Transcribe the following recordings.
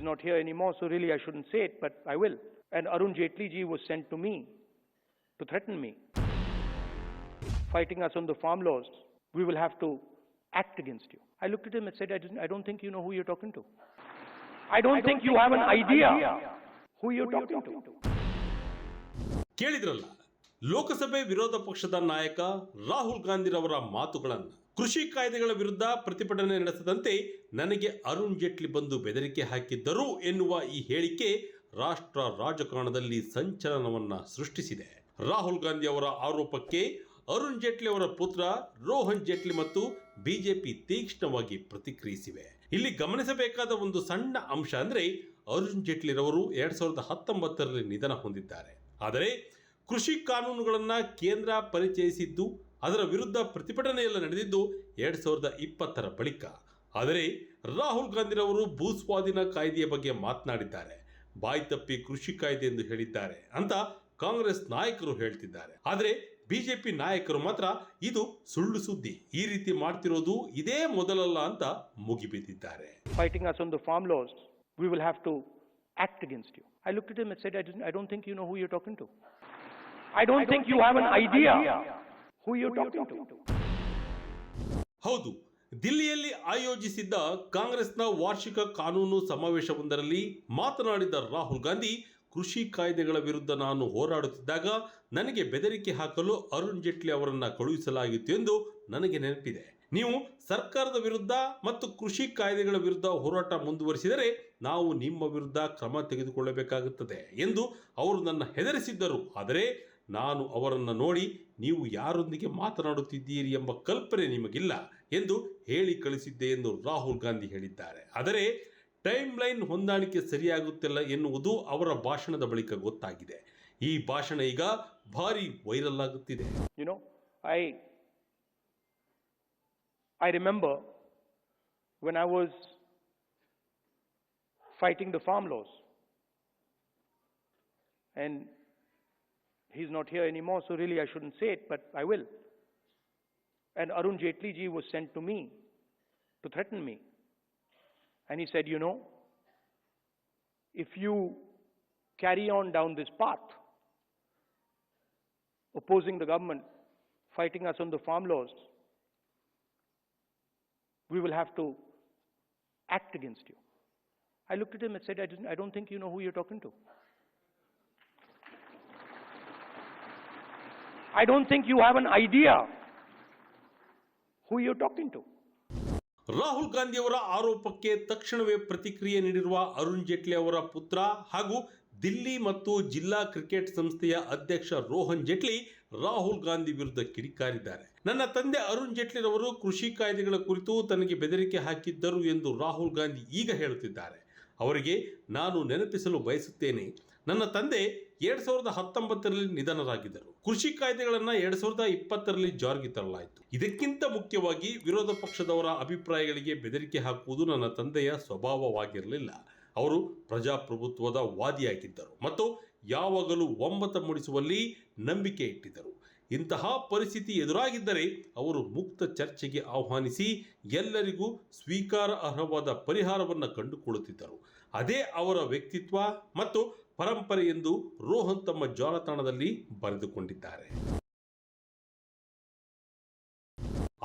not here anymore, so really I shouldn't say it, but I will. And Arun Jaitley ji was sent to me to threaten me, fighting us on the farm laws. We will have to act against you. I looked at him and said, I don't think you know who you're talking to. I don't think you have an idea who you're talking to. ಕೇಳಿದ್ರಲ್ಲ, ಲೋಕಸಭೆ ವಿರೋಧ ಪಕ್ಷದ ನಾಯಕ ರಾಹುಲ್ ಗಾಂಧಿರವರ ಮಾತುಗಳನ್ನು. ಕೃಷಿ ಕಾಯ್ದೆಗಳ ವಿರುದ್ಧ ಪ್ರತಿಭಟನೆ ನಡೆಸದಂತೆ ನನಗೆ ಅರುಣ್ ಜೇಟ್ಲಿ ಬಂದು ಬೆದರಿಕೆ ಹಾಕಿದ್ದರು ಎನ್ನುವ ಈ ಹೇಳಿಕೆ ರಾಷ್ಟ್ರ ರಾಜಕಾರಣದಲ್ಲಿ ಸಂಚಲನವನ್ನ ಸೃಷ್ಟಿಸಿದೆ. ರಾಹುಲ್ ಗಾಂಧಿ ಅವರ ಆರೋಪಕ್ಕೆ ಅರುಣ್ ಜೇಟ್ಲಿ ಅವರ ಪುತ್ರ ರೋಹನ್ ಜೇಟ್ಲಿ ಮತ್ತು ಬಿಜೆಪಿ ತೀಕ್ಷ್ಣವಾಗಿ ಪ್ರತಿಕ್ರಿಯಿಸಿವೆ. ಇಲ್ಲಿ ಗಮನಿಸಬೇಕಾದ ಒಂದು ಸಣ್ಣ ಅಂಶ ಅಂದ್ರೆ, ಅರುಣ್ ಜೇಟ್ಲಿರವರು 2019ರಲ್ಲಿ ನಿಧನ ಹೊಂದಿದ್ದಾರೆ. ಆದರೆ ಕೃಷಿ ಕಾನೂನುಗಳನ್ನ ಕೇಂದ್ರ ಪರಿಚಯಿಸಿದ್ದು, ಅದರ ವಿರುದ್ಧ ಪ್ರತಿಭಟನೆಯೆಲ್ಲ ನಡೆದಿದ್ದು 2020ರ ಬಳಿಕ. ಆದರೆ ರಾಹುಲ್ ಗಾಂಧಿರವರು ಭೂಸ್ವಾಧೀನ ಕಾಯ್ದೆಯ ಬಗ್ಗೆ ಮಾತನಾಡಿದ್ದಾರೆ, ಬಾಯಿ ತಪ್ಪಿ ಕೃಷಿ ಕಾಯ್ದೆ ಎಂದು ಹೇಳಿದ್ದಾರೆ ಅಂತ ಕಾಂಗ್ರೆಸ್ ನಾಯಕರು ಹೇಳ್ತಿದ್ದಾರೆ. ಆದರೆ ಬಿಜೆಪಿ ನಾಯಕರು ಮಾತ್ರ ಇದು ಸುಳ್ಳು ಸುದ್ದಿ, ಈ ರೀತಿ ಮಾಡ್ತಿರೋದು ಇದೇ ಮೊದಲಲ್ಲ ಅಂತ ಮುಗಿಬಿದ್ದಿದ್ದಾರೆ. Fighting us on the farm laws, we will have to act against you. I looked at him and said, I don't think you know who you're talking to. I don't think you have an idea who you're talking to. ಹೌದು, ದಿಲ್ಲಿಯಲ್ಲಿ ಆಯೋಜಿಸಿದ್ದ ಕಾಂಗ್ರೆಸ್ನ ವಾರ್ಷಿಕ ಕಾನೂನು ಸಮಾವೇಶವೊಂದರಲ್ಲಿ ಮಾತನಾಡಿದ ರಾಹುಲ್ ಗಾಂಧಿ, ಕೃಷಿ ಕಾಯ್ದೆಗಳ ವಿರುದ್ಧ ನಾನು ಹೋರಾಡುತ್ತಿದ್ದಾಗ ನನಗೆ ಬೆದರಿಕೆ ಹಾಕಲು ಅರುಣ್ ಜೇಟ್ಲಿ ಅವರನ್ನ ಕಳುಹಿಸಲಾಗಿತ್ತು ಎಂದು ನನಗೆ ನೆನಪಿದೆ. ನೀವು ಸರ್ಕಾರದ ವಿರುದ್ಧ ಮತ್ತು ಕೃಷಿ ಕಾಯ್ದೆಗಳ ವಿರುದ್ಧ ಹೋರಾಟ ಮುಂದುವರಿಸಿದರೆ ನಾವು ನಿಮ್ಮ ವಿರುದ್ಧ ಕ್ರಮ ತೆಗೆದುಕೊಳ್ಳಬೇಕಾಗುತ್ತದೆ ಎಂದು ಅವರು ನನ್ನ ಹೆದರಿಸಿದ್ದರು. ಆದರೆ ನಾನು ಅವರನ್ನು ನೋಡಿ, ನೀವು ಯಾರೊಂದಿಗೆ ಮಾತನಾಡುತ್ತಿದ್ದೀರಿ ಎಂಬ ಕಲ್ಪನೆ ನಿಮಗಿಲ್ಲ ಎಂದು ಹೇಳಿ ಕಳಿಸಿದ್ದೆ ಎಂದು ರಾಹುಲ್ ಗಾಂಧಿ ಹೇಳಿದ್ದಾರೆ. ಆದರೆ ಟೈಮ್ ಲೈನ್ ಹೊಂದಾಣಿಕೆ ಸರಿಯಾಗುತ್ತಿಲ್ಲ ಎನ್ನುವುದು ಅವರ ಭಾಷಣದ ಬಳಿಕ ಗೊತ್ತಾಗಿದೆ. ಈ ಭಾಷಣ ಈಗ ಭಾರಿ ವೈರಲ್ ಆಗುತ್ತಿದೆ. I remember when I was fighting the farm laws, and he's not here anymore, so really I shouldn't say it, but I will. And Arun Jaitley ji was sent to me to threaten me. And he said, if you carry on down this path, opposing the government, fighting us on the farm laws, we will have to act against you. I looked at him and said, I don't think you know who you're talking to. I don't think you have an idea who you're talking to. Rahul Gandhi ಅವರ ಆರೋಪಕ್ಕೆ ತಕ್ಷಣವೇ ಪ್ರತಿಕ್ರಿಯೆ ನೀಡಿರುವ ಅರುಣ್ ಜೇಟ್ಲಿ ಅವರ ಪುತ್ರ ಹಾಗೂ ದಿಲ್ಲಿ ಮತ್ತು ಜಿಲ್ಲಾ ಕ್ರಿಕೆಟ್ ಸಂಸ್ಥೆಯ ಅಧ್ಯಕ್ಷ ರೋಹನ್ ಜೇಟ್ಲಿ ರಾಹುಲ್ ಗಾಂಧಿ ವಿರುದ್ಧ ಕಿಡಿಕಾರಿದ್ದಾರೆ. ನನ್ನ ತಂದೆ ಅರುಣ್ ಜೇಟ್ಲಿರವರು ಕೃಷಿ ಕಾಯ್ದೆಗಳ ಕುರಿತು ತನಗೆ ಬೆದರಿಕೆ ಹಾಕಿದ್ದರು ಎಂದು ರಾಹುಲ್ ಗಾಂಧಿ ಈಗ ಹೇಳುತ್ತಿದ್ದಾರೆ. ಅವರಿಗೆ ನಾನು ನೆನಪಿಸಲು ಬಯಸುತ್ತೇನೆ, ನನ್ನ ತಂದೆ 2019ರಲ್ಲಿ ನಿಧನರಾಗಿದ್ದರು. ಕೃಷಿ ಕಾಯ್ದೆಗಳನ್ನು 2020ರಲ್ಲಿ ಜಾರಿಗೆ ತರಲಾಯಿತು. ಇದಕ್ಕಿಂತ ಮುಖ್ಯವಾಗಿ ವಿರೋಧ ಪಕ್ಷದವರ ಅಭಿಪ್ರಾಯಗಳಿಗೆ ಬೆದರಿಕೆ ಹಾಕುವುದು ನನ್ನ ತಂದೆಯ ಸ್ವಭಾವವಾಗಿರಲಿಲ್ಲ. ಅವರು ಪ್ರಜಾಪ್ರಭುತ್ವದ ವಾದಿಯಾಗಿದ್ದರು ಮತ್ತು ಯಾವಾಗಲೂ ಒಮ್ಮತ ಮೂಡಿಸುವಲ್ಲಿ ನಂಬಿಕೆ ಇಟ್ಟಿದ್ದರು. ಇಂತಹ ಪರಿಸ್ಥಿತಿ ಎದುರಾಗಿದ್ದರೆ ಅವರು ಮುಕ್ತ ಚರ್ಚೆಗೆ ಆಹ್ವಾನಿಸಿ ಎಲ್ಲರಿಗೂ ಸ್ವೀಕಾರ ಅರ್ಹವಾದ ಪರಿಹಾರವನ್ನು ಕಂಡುಕೊಳ್ಳುತ್ತಿದ್ದರು. ಅದೇ ಅವರ ವ್ಯಕ್ತಿತ್ವ ಮತ್ತು ಪರಂಪರೆ ಎಂದು ರೋಹನ್ ತಮ್ಮ ಜಾಲತಾಣದಲ್ಲಿ ಬರೆದುಕೊಂಡಿದ್ದಾರೆ.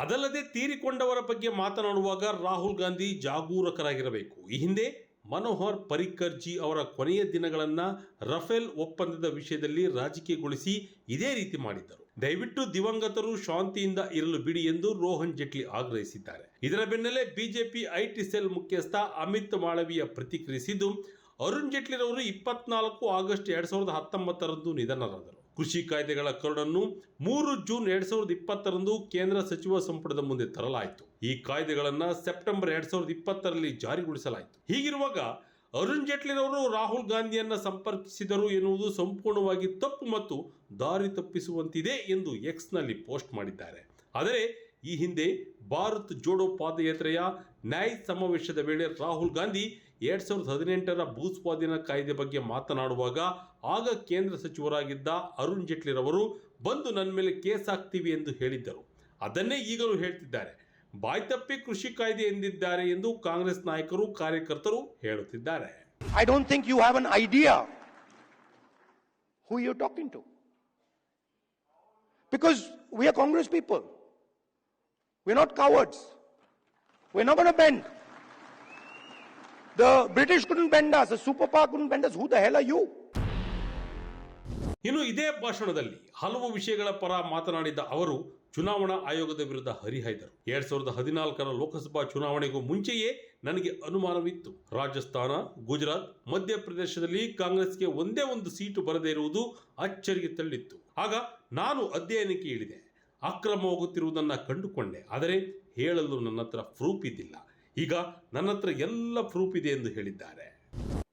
ಅದಲ್ಲದೆ ತೀರಿಕೊಂಡವರ ಬಗ್ಗೆ ಮಾತನಾಡುವಾಗ ರಾಹುಲ್ ಗಾಂಧಿ ಜಾಗರೂಕರಾಗಿರಬೇಕು. ಈ ಹಿಂದೆ ಮನೋಹರ್ ಪರಿಕ್ಕರ್ ಜಿ ಅವರ ಕೊನೆಯ ದಿನಗಳನ್ನ ರಫೇಲ್ ಒಪ್ಪಂದದ ವಿಷಯದಲ್ಲಿ ರಾಜಕೀಯಗೊಳಿಸಿ ಇದೇ ರೀತಿ ಮಾಡಿದ್ದರು. ದಯವಿಟ್ಟು ದಿವಂಗತರು ಶಾಂತಿಯಿಂದ ಇರಲು ಬಿಡಿ ಎಂದು ರೋಹನ್ ಜೇಟ್ಲಿ ಆಗ್ರಹಿಸಿದ್ದಾರೆ. ಇದರ ಬೆನ್ನಲ್ಲೇ ಬಿಜೆಪಿ ಐಟಿ ಸೆಲ್ ಮುಖ್ಯಸ್ಥ ಅಮಿತ್ ಮಾಳವಿಯ ಪ್ರತಿಕ್ರಿಯಿಸಿದ್ದು, ಅರುಣ್ ಜೇಟ್ಲಿರವರು 24 ಆಗಸ್ಟ್ 2019ರಂದು ನಿಧನರಾದರು. ಕೃಷಿ ಕಾಯ್ದೆಗಳ ಕರಡನ್ನು 3 ಜೂನ್ 2020ರಂದು ಕೇಂದ್ರ ಸಚಿವ ಸಂಪುಟದ ಮುಂದೆ ತರಲಾಯಿತು. ಈ ಕಾಯ್ದೆಗಳನ್ನು ಸೆಪ್ಟೆಂಬರ್ 2020ರಲ್ಲಿ ಜಾರಿಗೊಳಿಸಲಾಯಿತು. ಹೀಗಿರುವಾಗ ಅರುಣ್ ಜೇಟ್ಲಿರವರು ರಾಹುಲ್ ಗಾಂಧಿಯನ್ನ ಸಂಪರ್ಕಿಸಿದರು ಎನ್ನುವುದು ಸಂಪೂರ್ಣವಾಗಿ ತಪ್ಪು ಮತ್ತು ದಾರಿ ತಪ್ಪಿಸುವಂತಿದೆ ಎಂದು ಎಕ್ಸ್ನಲ್ಲಿ ಪೋಸ್ಟ್ ಮಾಡಿದ್ದಾರೆ. ಆದರೆ ಈ ಹಿಂದೆ ಭಾರತ್ ಜೋಡೋ ಪಾದಯಾತ್ರೆಯ ನ್ಯಾಯ್ ಸಮಾವೇಶದ ವೇಳೆ ರಾಹುಲ್ ಗಾಂಧಿ 2018ರ ಭೂಸ್ವಾಧೀನ ಕಾಯ್ದೆ ಬಗ್ಗೆ ಮಾತನಾಡುವಾಗ ಆಗ ಕೇಂದ್ರ ಸಚಿವರಾಗಿದ್ದ ಅರುಣ್ ಜೇಟ್ಲಿರವರು ಬಂದು ನನ್ನ ಮೇಲೆ ಕೇಸ್ ಹಾಕ್ತೀವಿ ಎಂದು ಹೇಳಿದ್ದರು. ಅದನ್ನೇ ಈಗಲೂ ಹೇಳ್ತಿದ್ದಾರೆ. ಬಾಯ್ತಪ್ಪಿ ಕೃಷಿ ಕಾಯ್ದೆ ಎಂದಿದ್ದಾರೆ ಎಂದು ಕಾಂಗ್ರೆಸ್ ನಾಯಕರು ಕಾರ್ಯಕರ್ತರು ಹೇಳುತ್ತಿದ್ದಾರೆ. I don't think you have an idea who you're talking to. Because we are Congress people. We're not cowards. We're not going to bend. The British couldn't bend us. The superpower couldn't bend us. Who the hell are you? ಇನ್ನು ಇದೇ ಭಾಷಣದಲ್ಲಿ ಹಲವು ವಿಷಯಗಳ ಪರ ಮಾತನಾಡಿದ ಅವರು ಚುನಾವಣಾ ಆಯೋಗದ ವಿರುದ್ಧ ಹರಿಹಾಯ್ದರು. 2014ರ ಲೋಕಸಭಾ ಚುನಾವಣೆಗೂ ಮುಂಚೆಯೇ ನನಗೆ ಅನುಮಾನವಿತ್ತು. ರಾಜಸ್ಥಾನ, ಗುಜರಾತ್, ಮಧ್ಯಪ್ರದೇಶದಲ್ಲಿ ಕಾಂಗ್ರೆಸ್ಗೆ ಒಂದೇ ಒಂದು ಸೀಟು ಬರದೇ ಇರುವುದು ಅಚ್ಚರಿಗೆ ತಳ್ಳಿತ್ತು. ಆಗ ನಾನು ಅಧ್ಯಯನಕ್ಕೆ ಇಳಿದೆ. ಅಕ್ರಮವಾಗುತ್ತಿರುವುದನ್ನು ಕಂಡುಕೊಂಡೆ. ಆದರೆ ಹೇಳಲು ನನ್ನ ಹತ್ರ ಪ್ರೂಫ್ ಇದ್ದಿಲ್ಲ. ಈಗ ನನ್ನ ಹತ್ರ ಎಲ್ಲ ಪ್ರೂಫ್ ಇದೆ ಎಂದು ಹೇಳಿದ್ದಾರೆ.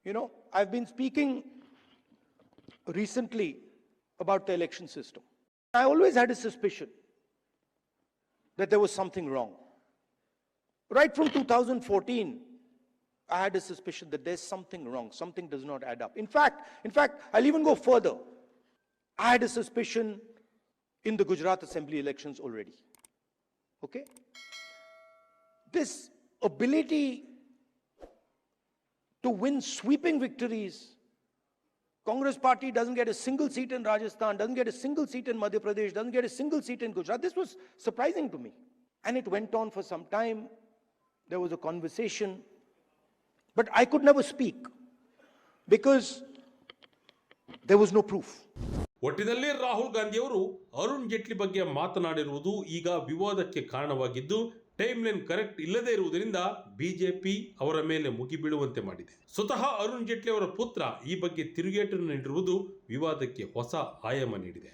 You know, I've been speaking recently about the election system. I always had a suspicion that there was something wrong. Right from 2014, I had a suspicion that there's something wrong. Something does not add up. In fact, I'll even go further. I had a suspicion in the Gujarat Assembly elections already. Okay? This ability to win sweeping victories. Congress party doesn't get a single seat in Rajasthan, doesn't get a single seat in Madhya Pradesh, doesn't get a single seat in Gujarat. This was surprising to me. And it went on for some time. There was a conversation. But I could never speak because there was no proof. ಒಟ್ಟಿನಲ್ಲಿ ರಾಹುಲ್ ಗಾಂಧಿಯವರು ಅರುಣ್ ಜೇಟ್ಲಿ ಬಗ್ಗೆ ಮಾತನಾಡಿರುವುದು ಈಗ ವಿವಾದಕ್ಕೆ ಕಾರಣವಾಗಿದ್ದು, time line correct ಇಲ್ಲದೇ ಇರುವುದರಿಂದ BJP ಅವರ ಮೇಲೆ ಮುಗಿಬೀಳುವಂತೆ ಮಾಡಿದೆ. ಸ್ವತಃ ಅರುಣ್ ಜೇಟ್ಲಿ ಅವರ ಪುತ್ರ ಈ ಬಗ್ಗೆ ತಿರುಗೇಟನ್ನು ನೀಡಿರುವುದು ವಿವಾದಕ್ಕೆ ಹೊಸ ಆಯಾಮ ನೀಡಿದೆ.